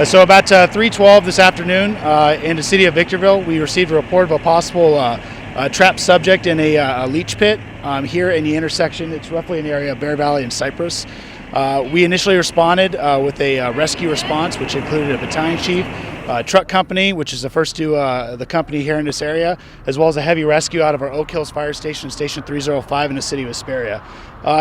So about 3:12 this afternoon in the city of Victorville, we received a report of a possible trapped subject in a leach pit here in the intersection. It's roughly in the area of Bear Valley and Cypress. We initially responded with a rescue response, which included a battalion chief, truck company, which is the first to the company here in this area, as well as a heavy rescue out of our Oak Hills Fire Station, Station 305 in the city of Hesperia.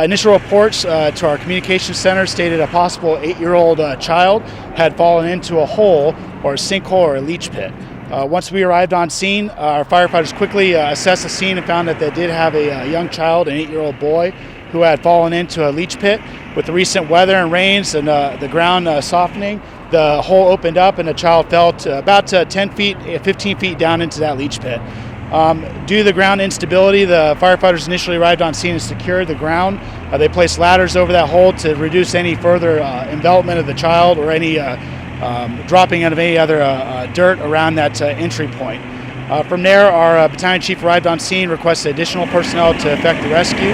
Initial reports to our communications center stated a possible 8-year-old child had fallen into a hole or a sinkhole or a leach pit. Once we arrived on scene, our firefighters quickly assessed the scene and found that they did have a young child, an 8-year-old boy, who had fallen into a leach pit. With the recent weather and rains and the ground softening, the hole opened up and the child fell to about 10 feet, 15 feet down into that leach pit. Due to the ground instability, the firefighters initially arrived on scene and secured the ground. They placed ladders over that hole to reduce any further envelopment of the child or any dropping out of any other dirt around that entry point. From there, our battalion chief arrived on scene, requested additional personnel to effect the rescue.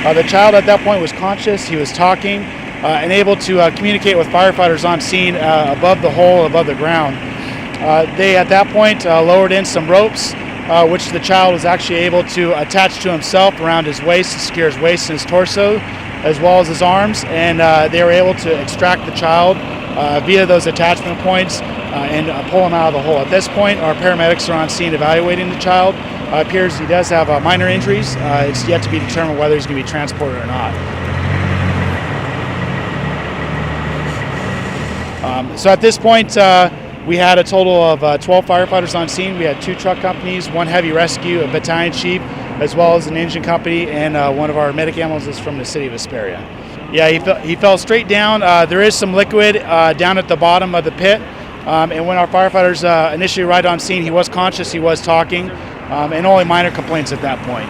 The child at that point was conscious, he was talking, and able to communicate with firefighters on scene above the hole, above the ground. They at that point lowered in some ropes, which the child was actually able to attach to himself around his waist to secure his waist and his torso, as well as his arms, and they were able to extract the child via those attachment points and pull him out of the hole. At this point, our paramedics are on scene evaluating the child. It appears he does have minor injuries. It's yet to be determined whether he's going to be transported or not. So at this point, we had a total of 12 firefighters on scene. We had 2 truck companies, 1 heavy rescue, a battalion chief, as well as an engine company, and one of our medic ambulances from the city of Hesperia. Yeah, he fell straight down. There is some liquid down at the bottom of the pit. And when our firefighters initially arrived on scene, he was conscious, he was talking, and only minor complaints at that point.